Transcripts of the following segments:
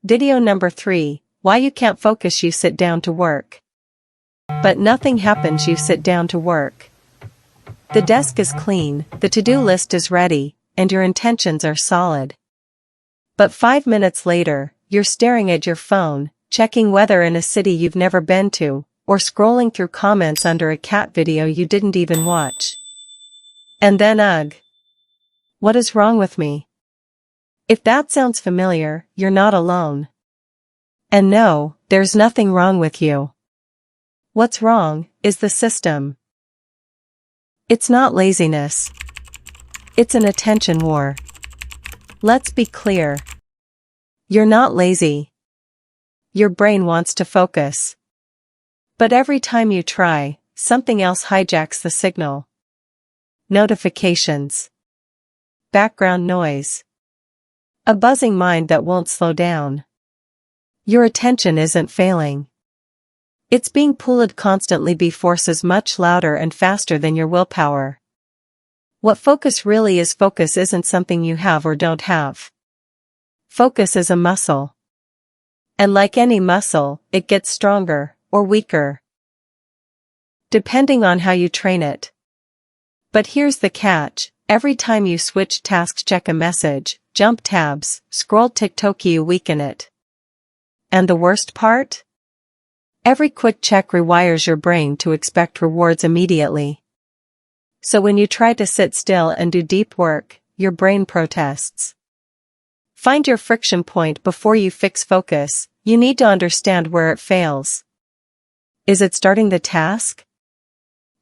Video number 3, why you can't focus. You sit down to work. But nothing happens. You sit down to work. The desk is clean, the to-do list is ready, and your intentions are solid. But 5 minutes later, you're staring at your phone, checking weather in a city you've never been to, or scrolling through comments under a cat video you didn't even watch. And then ugh. What is wrong with me? If that sounds familiar, you're not alone. And no, there's nothing wrong with you. What's wrong is the system. It's not laziness. It's an attention war. Let's be clear. You're not lazy. Your brain wants to focus. But every time you try, something else hijacks the signal. Notifications. Background noise. A buzzing mind that won't slow down. Your attention isn't failing. It's being pulled constantly by forces much louder and faster than your willpower. What focus really is, focus isn't something you have or don't have. Focus is a muscle. And like any muscle, it gets stronger or weaker, depending on how you train it. But here's the catch, every time you switch tasks, check a message, jump tabs, scroll TikTok, you weaken it. And the worst part? Every quick check rewires your brain to expect rewards immediately. So when you try to sit still and do deep work, your brain protests. Find your friction point before you fix focus. You need to understand where it fails. Is it starting the task?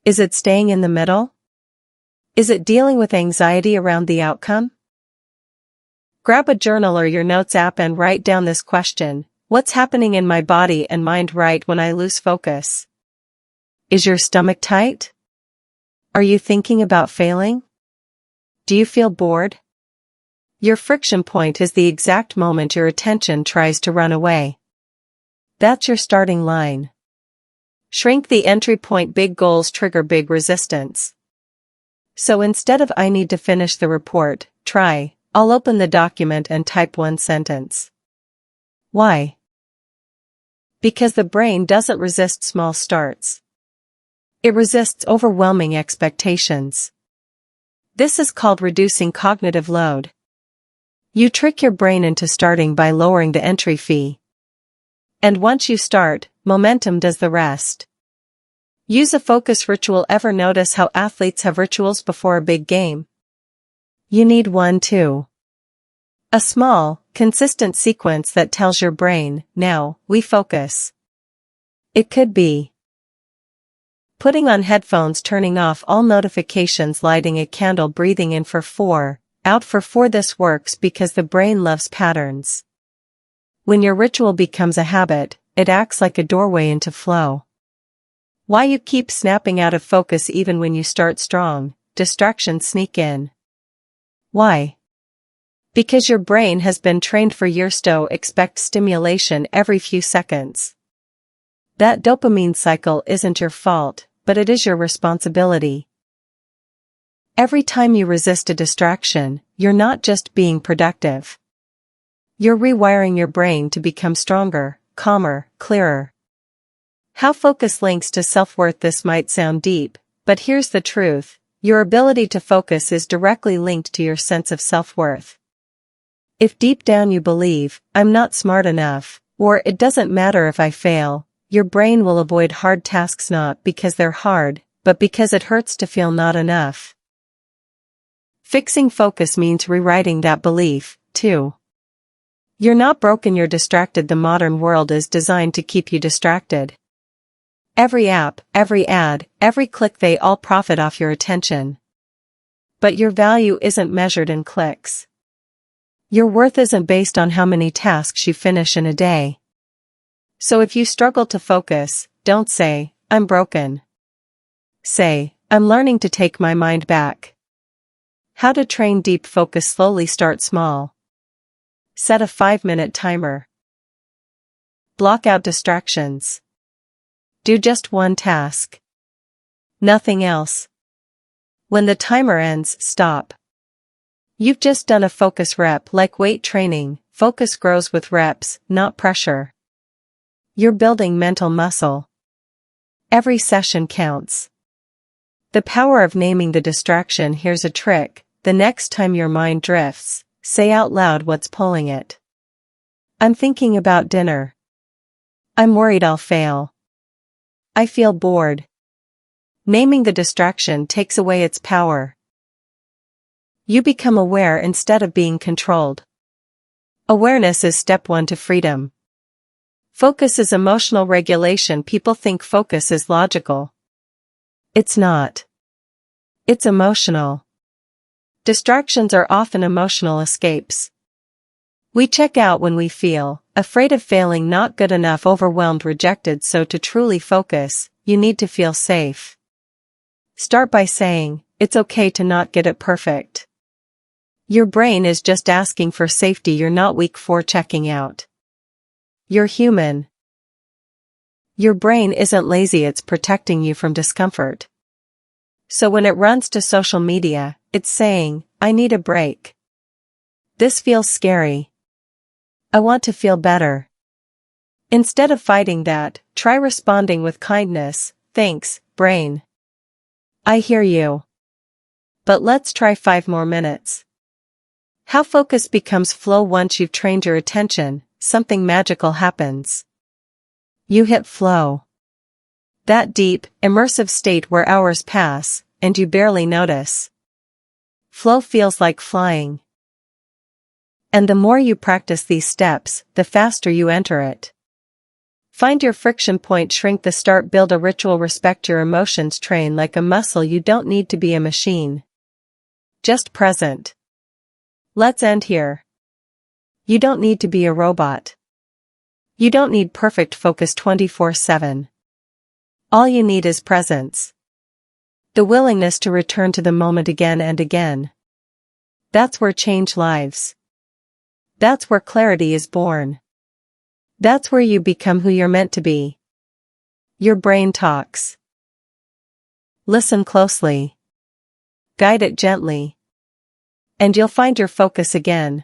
Is it staying in the middle? Is it dealing with anxiety around the outcome? Grab a journal or your notes app and write down this question. What's happening in my body and mind right when I lose focus? Is your stomach tight? Are you thinking about failing? Do you feel bored? Your friction point is the exact moment your attention tries to run away. That's your starting line. Shrink the entry point. Big goals trigger big resistance. So instead of I need to finish the report, try, I'll open the document and type one sentence. Why? Because the brain doesn't resist small starts. It resists overwhelming expectations. This is called reducing cognitive load. You trick your brain into starting by lowering the entry fee. And once you start, momentum does the rest. Use a focus ritual. Ever notice how athletes have rituals before a big game? You need one too. A small, consistent sequence that tells your brain, now, we focus. It could be putting on headphones, turning off all notifications, lighting a candle, breathing in for 4, out for 4. This works because the brain loves patterns. When your ritual becomes a habit, it acts like a doorway into flow. Why you keep snapping out of focus even when you start strong? Distractions sneak in. Why? Because your brain has been trained for years to expect stimulation every few seconds. That dopamine cycle isn't your fault, but it is your responsibility. Every time you resist a distraction, you're not just being productive. You're rewiring your brain to become stronger, calmer, clearer. How focus links to self-worth. This might sound deep, but here's the truth. Your ability to focus is directly linked to your sense of self-worth. If deep down you believe, I'm not smart enough, or it doesn't matter if I fail, your brain will avoid hard tasks not because they're hard, but because it hurts to feel not enough. Fixing focus means rewriting that belief, too. You're not broken, you're distracted. The modern world is designed to keep you distracted. Every app, every ad, every click, they all profit off your attention. But your value isn't measured in clicks. Your worth isn't based on how many tasks you finish in a day. So if you struggle to focus, don't say, I'm broken. Say, I'm learning to take my mind back. How to train deep focus. Slowly start small. Set a 5-minute timer. Block out distractions. Do just one task. Nothing else. When the timer ends, stop. You've just done a focus rep. Like weight training, focus grows with reps, not pressure. You're building mental muscle. Every session counts. The power of naming the distraction. Here's a trick: the next time your mind drifts, say out loud what's pulling it. I'm thinking about dinner. I'm worried I'll fail. I feel bored. Naming the distraction takes away its power. You become aware instead of being controlled. Awareness is step 1 to freedom. Focus is emotional regulation. People think focus is logical. It's not. It's emotional. Distractions are often emotional escapes. We check out when we feel afraid of failing, not good enough, overwhelmed, rejected. So to truly focus, you need to feel safe. Start by saying, it's okay to not get it perfect. Your brain is just asking for safety. You're not weak for checking out. You're human. Your brain isn't lazy, it's protecting you from discomfort. So when it runs to social media, it's saying, I need a break. This feels scary. I want to feel better. Instead of fighting that, try responding with kindness. Thanks, brain. I hear you. But let's try 5 more minutes. How focus becomes flow. Once you've trained your attention, something magical happens. You hit flow. That deep, immersive state where hours pass, and you barely notice. Flow feels like flying. And the more you practice these steps, the faster you enter it. Find your friction point, shrink the start, build a ritual, respect your emotions, train like a muscle. You don't need to be a machine. Just present. Let's end here. You don't need to be a robot. You don't need perfect focus 24/7. All you need is presence. The willingness to return to the moment again and again. That's where change lives. That's where clarity is born. That's where you become who you're meant to be. Your brain talks. Listen closely. Guide it gently. And you'll find your focus again.